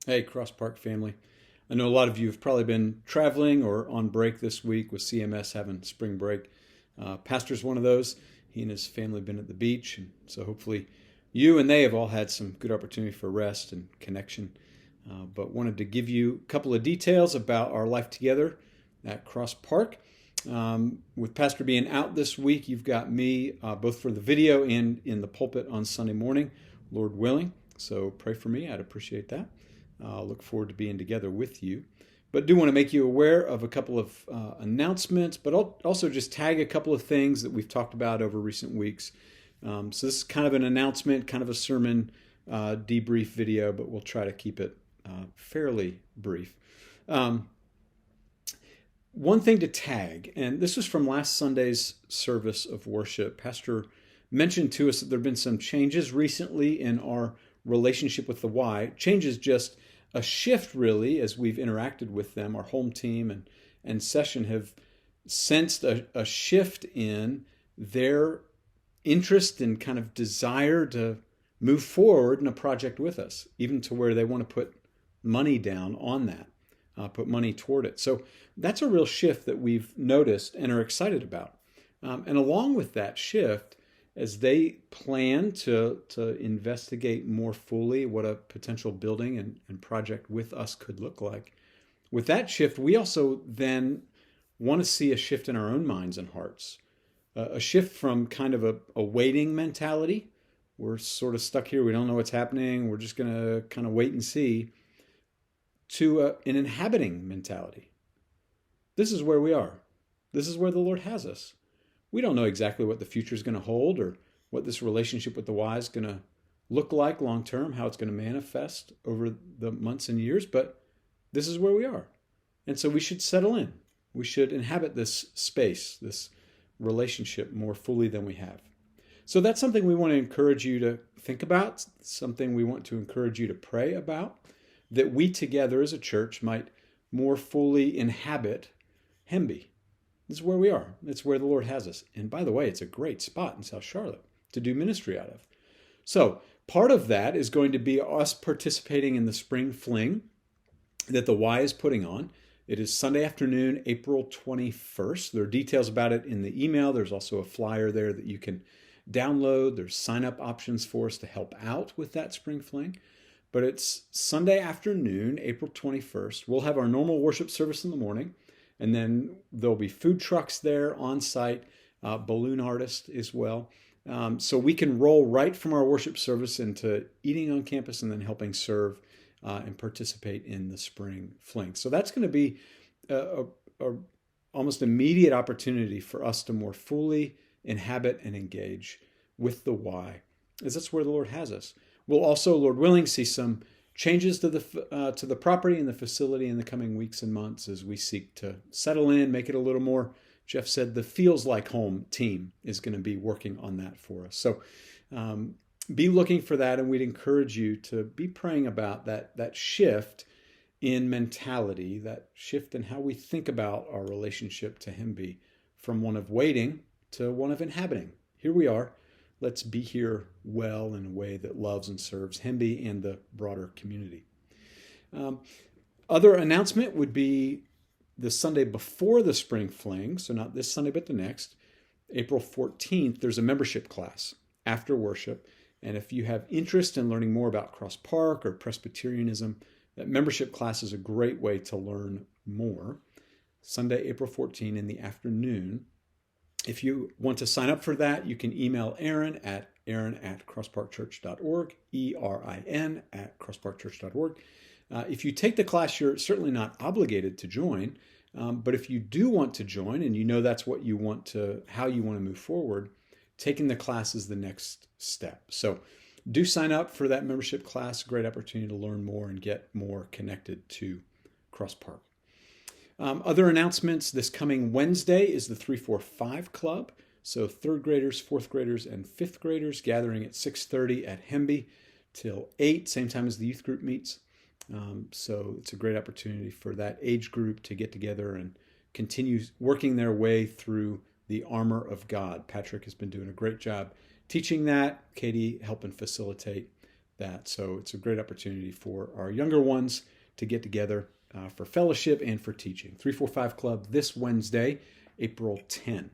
Hey, Cross Park family. I know a lot of you have probably been traveling or on break this week with CMS having spring break. Pastor's one of those. He and his family have been at the beach, and so hopefully you and they have all had some good opportunity for rest and connection. But wanted to give you a couple of details about our life together at Cross Park. With Pastor being out this week, you've got me both for the video and in the pulpit on Sunday morning, Lord willing. So pray for me. I'd appreciate that. Look forward to being together with you. But do want to make you aware of a couple of announcements, but I'll also just tag a couple of things that we've talked about over recent weeks. So this is kind of an announcement, kind of a sermon debrief video, but we'll try to keep it fairly brief. One thing to tag, and this was from last Sunday's service of worship. Pastor mentioned to us that there have been some changes recently in our relationship with the Y. Changes just a shift, really, as we've interacted with them. Our home team and session have sensed a shift in their interest and kind of desire to move forward in a project with us, even to where they want to put money down on that, put money toward it. So that's a real shift that we've noticed and are excited about. And along with that shift, as they plan to investigate more fully what a potential building and project with us could look like, with that shift, we also then want to see a shift in our own minds and hearts, a shift from kind of a waiting mentality. We're sort of stuck here. We don't know what's happening. We're just going to kind of wait and see, to an inhabiting mentality. This is where we are. This is where the Lord has us. We don't know exactly what the future is going to hold or what this relationship with the Y is going to look like long term, how it's going to manifest over the months and years, but this is where we are. And so we should settle in. We should inhabit this space, this relationship more fully than we have. So that's something we want to encourage you to think about, something we want to encourage you to pray about, that we together as a church might more fully inhabit Hemby. This is where we are. It's where the Lord has us. And by the way, it's a great spot in South Charlotte to do ministry out of. So part of that is going to be us participating in the spring fling that the Y is putting on. It is Sunday afternoon, April 21st. There are details about it in the email. There's also a flyer there that you can download. There's sign-up options for us to help out with that spring fling. But it's Sunday afternoon, April 21st. We'll have our normal worship service in the morning. And then there'll be food trucks there on site, balloon artists as well. So we can roll right from our worship service into eating on campus and then helping serve and participate in the spring fling. So that's going to be a almost immediate opportunity for us to more fully inhabit and engage with the Y, as that's where the Lord has us. We'll also, Lord willing, see some changes to the property and the facility in the coming weeks and months as we seek to settle in, make it a little more. Jeff said the feels like home team is going to be working on that for us. So be looking for that, and we'd encourage you to be praying about that shift in mentality, that shift in how we think about our relationship to Hemby, from one of waiting to one of inhabiting. Here we are. Let's be here well in a way that loves and serves Hemby and the broader community. Other announcement would be the Sunday before the spring fling, so not this Sunday but the next, April 14th, there's a membership class after worship. And if you have interest in learning more about Cross Park or Presbyterianism, that membership class is a great way to learn more. Sunday, April 14th in the afternoon. If you want to sign up for that, you can email Aaron at crossparkchurch.org, ERIN at crossparkchurch.org. If you take the class, you're certainly not obligated to join, but if you do want to join and you know that's what you want to, how you want to move forward, taking the class is the next step. So do sign up for that membership class. Great opportunity to learn more and get more connected to Cross Park. Other announcements, this coming Wednesday is the 345 Club. So third graders, fourth graders, and fifth graders gathering at 6:30 at Hemby till 8, same time as the youth group meets. So it's a great opportunity for that age group to get together and continue working their way through the armor of God. Patrick has been doing a great job teaching that. Katie helping facilitate. that. So it's a great opportunity for our younger ones to get together for fellowship and for teaching. 345 Club this Wednesday, April 10.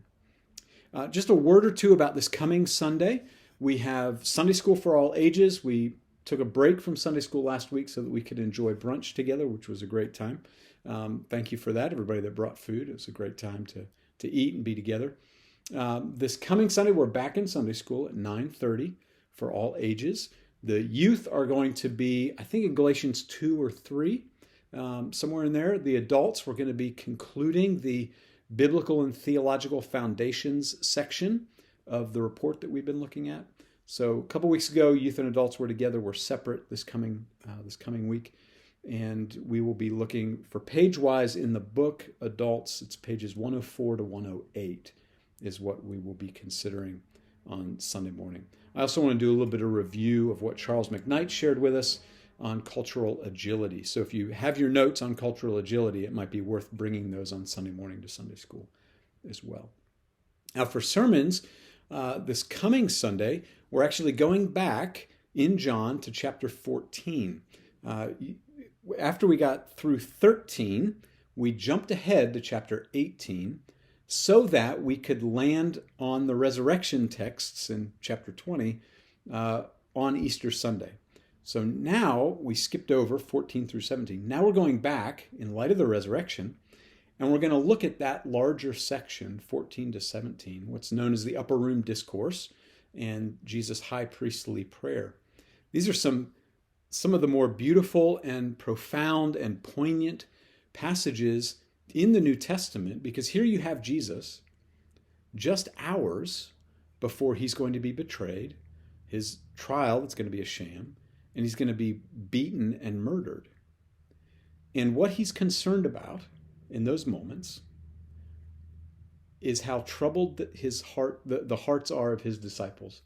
Just a word or two about this coming Sunday. We have Sunday school for all ages. We took a break from Sunday school last week so that we could enjoy brunch together, which was a great time. Thank you for that, everybody that brought food. It was a great time to eat and be together. This coming Sunday, we're back in Sunday school at 9:30 for all ages. The youth are going to be, I think, in Galatians 2 or 3, somewhere in there. The adults, we're going to be concluding the biblical and theological foundations section of the report that we've been looking at. So a couple weeks ago, youth and adults were together. We're separate this coming week. And we will be looking for page-wise in the book, adults, it's pages 104 to 108 is what we will be considering on Sunday morning. I also want to do a little bit of review of what Charles McKnight shared with us on cultural agility. So if you have your notes on cultural agility, it might be worth bringing those on Sunday morning to Sunday school as well. Now for sermons, this coming Sunday, we're actually going back in John to chapter 14. After we got through 13, we jumped ahead to chapter 18 so that we could land on the resurrection texts in chapter 20 on Easter Sunday. So now we skipped over 14 through 17. Now we're going back in light of the resurrection, and we're going to look at that larger section, 14 to 17, what's known as the Upper Room Discourse and Jesus' high priestly prayer. These are some of the more beautiful and profound and poignant passages in the New Testament, because here you have Jesus just hours before he's going to be betrayed, his trial that's going to be a sham, and he's going to be beaten and murdered. And what he's concerned about in those moments is how troubled his heart, the hearts are of his disciples.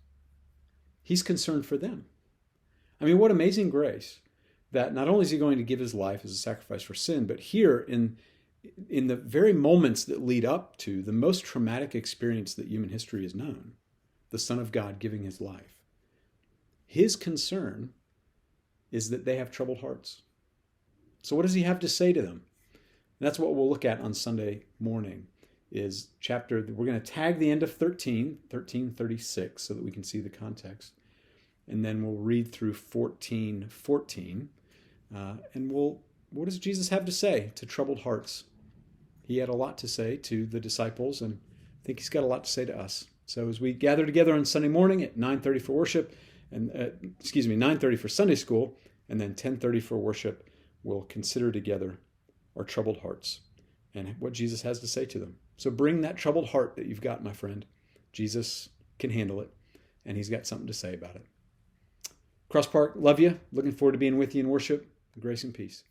He's concerned for them. I mean, what amazing grace that not only is he going to give his life as a sacrifice for sin, but here in the very moments that lead up to the most traumatic experience that human history has known, the Son of God giving his life, his concern is that they have troubled hearts. So what does he have to say to them? And that's what we'll look at on Sunday morning, is we're going to tag the end of 1336, so that we can see the context. And then we'll read through 14:14, and what does Jesus have to say to troubled hearts? He had a lot to say to the disciples, and I think he's got a lot to say to us. So as we gather together on Sunday morning at 9:30 for worship, and 9:30 for Sunday school, and then 10:30 for worship, we'll consider together our troubled hearts and what Jesus has to say to them. So bring that troubled heart that you've got, my friend. Jesus can handle it, and he's got something to say about it. Cross Park, love you. Looking forward to being with you in worship. Grace and peace.